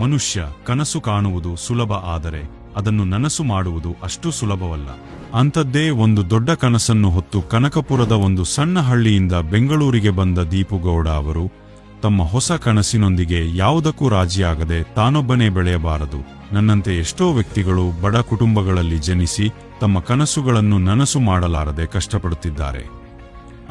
ಮನುಷ್ಯ ಕನಸು ಕಾಣುವುದು ಸುಲಭ, ಆದರೆ ಅದನ್ನು ನನಸು ಮಾಡುವುದು ಅಷ್ಟು ಸುಲಭವಲ್ಲ. ಅಂಥದ್ದೇ ಒಂದು ದೊಡ್ಡ ಕನಸನ್ನು ಹೊತ್ತು ಕನಕಪುರದ ಒಂದು ಸಣ್ಣ ಹಳ್ಳಿಯಿಂದ ಬೆಂಗಳೂರಿಗೆ ಬಂದ ದೀಪುಗೌಡ ಅವರು ತಮ್ಮ ಹೊಸ ಕನಸಿನೊಂದಿಗೆ ಯಾವುದಕ್ಕೂ ರಾಜಿಯಾಗದೆ ತಾನೊಬ್ಬನೇ ಬೆಳೆಯಬಾರದು. ನನ್ನಂತೆ ಎಷ್ಟೋ ವ್ಯಕ್ತಿಗಳು ಬಡ ಕುಟುಂಬಗಳಲ್ಲಿ ಜನಿಸಿ ತಮ್ಮ ಕನಸುಗಳನ್ನು ನನಸು ಮಾಡಲಾರದೆ ಕಷ್ಟಪಡುತ್ತಿದ್ದಾರೆ.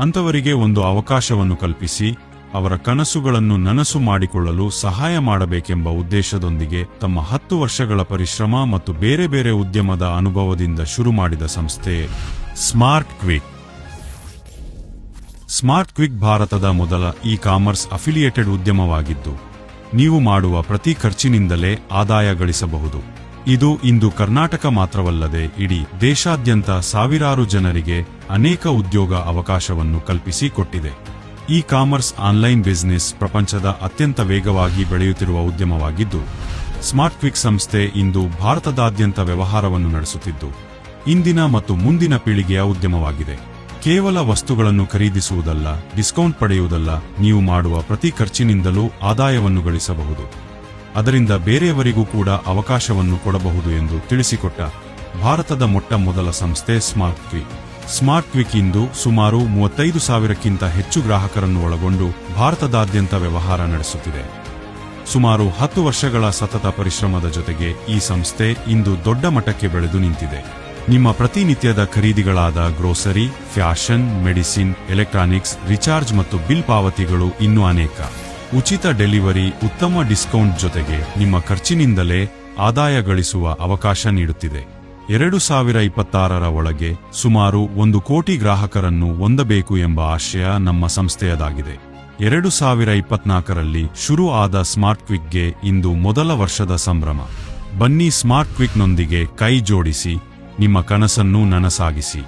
ಅಂಥವರಿಗೆ ಒಂದು ಅವಕಾಶವನ್ನು ಕಲ್ಪಿಸಿ ಅವರ ಕನಸುಗಳನ್ನು ನನಸು ಮಾಡಿಕೊಳ್ಳಲು ಸಹಾಯ ಮಾಡಬೇಕೆಂಬ ಉದ್ದೇಶದೊಂದಿಗೆ ತಮ್ಮ 10 ವರ್ಷಗಳ ಪರಿಶ್ರಮ ಮತ್ತು ಬೇರೆ ಬೇರೆ ಉದ್ಯಮದ ಅನುಭವದಿಂದ ಶುರು ಮಾಡಿದ ಸಂಸ್ಥೆ ಸ್ಮಾರ್ಟ್ ಕ್ವಿಕ್. ಸ್ಮಾರ್ಟ್ ಕ್ವಿಕ್ ಭಾರತದ ಮೊದಲ ಇ-ಕಾಮರ್ಸ್ ಅಫಿಲಿಯೇಟೆಡ್ ಉದ್ಯಮವಾಗಿದ್ದು, ನೀವು ಮಾಡುವ ಪ್ರತಿ ಖರ್ಚಿನಿಂದಲೇ ಆದಾಯ ಗಳಿಸಬಹುದು. ಇದು ಇಂದು ಕರ್ನಾಟಕ ಮಾತ್ರವಲ್ಲದೆ ಇಡೀ ದೇಶಾದ್ಯಂತ ಸಾವಿರಾರು ಜನರಿಗೆ ಅನೇಕ ಉದ್ಯೋಗ ಅವಕಾಶವನ್ನು ಕಲ್ಪಿಸಿಕೊಟ್ಟಿದೆ. ಇ-ಕಾಮರ್ಸ್ ಆನ್ಲೈನ್ ಬಿಸಿನೆಸ್ ಪ್ರಪಂಚದ ಅತ್ಯಂತ ವೇಗವಾಗಿ ಬೆಳೆಯುತ್ತಿರುವ ಉದ್ಯಮವಾಗಿದ್ದು, ಸ್ಮಾರ್ಟ್ ಕ್ವಿಕ್ ಸಂಸ್ಥೆ ಇಂದು ಭಾರತದಾದ್ಯಂತ ವ್ಯವಹಾರವನ್ನು ನಡೆಸುತ್ತಿದ್ದು, ಇಂದಿನ ಮತ್ತು ಮುಂದಿನ ಪೀಳಿಗೆಯ ಉದ್ಯಮವಾಗಿದೆ. ಕೇವಲ ವಸ್ತುಗಳನ್ನು ಖರೀದಿಸುವುದಲ್ಲ, ಡಿಸ್ಕೌಂಟ್ ಪಡೆಯುವುದಲ್ಲ, ನೀವು ಮಾಡುವ ಪ್ರತಿ ಖರ್ಚಿನಿಂದಲೂ ಆದಾಯವನ್ನು ಗಳಿಸಬಹುದು. ಅದರಿಂದ ಬೇರೆಯವರಿಗೂ ಕೂಡ ಅವಕಾಶವನ್ನು ಕೊಡಬಹುದು ಎಂದು ತಿಳಿಸಿಕೊಟ್ಟ ಭಾರತದ ಮೊಟ್ಟ ಮೊದಲ ಸಂಸ್ಥೆ ಸ್ಮಾರ್ಟ್ ಕ್ವಿಕ್. ಸ್ಮಾರ್ಟ್ ಕ್ವಿಕ್ ಇಂದು ಸುಮಾರು 35,000ಕ್ಕಿಂತ ಹೆಚ್ಚು ಗ್ರಾಹಕರನ್ನು ಒಳಗೊಂಡು ಭಾರತದಾದ್ಯಂತ ವ್ಯವಹಾರ ನಡೆಸುತ್ತಿದೆ. ಸುಮಾರು 10 ವರ್ಷಗಳ ಸತತ ಪರಿಶ್ರಮದ ಜೊತೆಗೆ ಈ ಸಂಸ್ಥೆ ಇಂದು ದೊಡ್ಡ ಮಟ್ಟಕ್ಕೆ ಬೆಳೆದು ನಿಂತಿದೆ. ನಿಮ್ಮ ಪ್ರತಿನಿತ್ಯದ ಖರೀದಿಗಳಾದ grocery, fashion, medicine, electronics, recharge ಮತ್ತು ಬಿಲ್ ಪಾವತಿಗಳು ಇನ್ನೂ ಅನೇಕ. ಉಚಿತ ಡೆಲಿವರಿ, ಉತ್ತಮ ಡಿಸ್ಕೌಂಟ್ ಜೊತೆಗೆ ನಿಮ್ಮ ಖರ್ಚಿನಿಂದಲೇ ಆದಾಯ ಗಳಿಸುವ ಅವಕಾಶ ನೀಡುತ್ತಿದೆ. 2026ರ ಒಳಗೆ ಸುಮಾರು 1 ಕೋಟಿ ಗ್ರಾಹಕರನ್ನು ಹೊಂದಬೇಕು ಎಂಬ ಆಶಯ ನಮ್ಮ ಸಂಸ್ಥೆಯದಾಗಿದೆ. 2024ರಲ್ಲಿ ಶುರು ಆದ ಸ್ಮಾರ್ಟ್ ಕ್ವಿಕ್ಗೆ ಇಂದು ಮೊದಲ ವರ್ಷದ ಸಂಭ್ರಮ. ಬನ್ನಿ ಸ್ಮಾರ್ಟ್ ಕ್ವಿಕ್ನೊಂದಿಗೆ ಕೈ ಜೋಡಿಸಿ ನಿಮ್ಮ ಕನಸನ್ನು ನನಸಾಗಿಸಿ.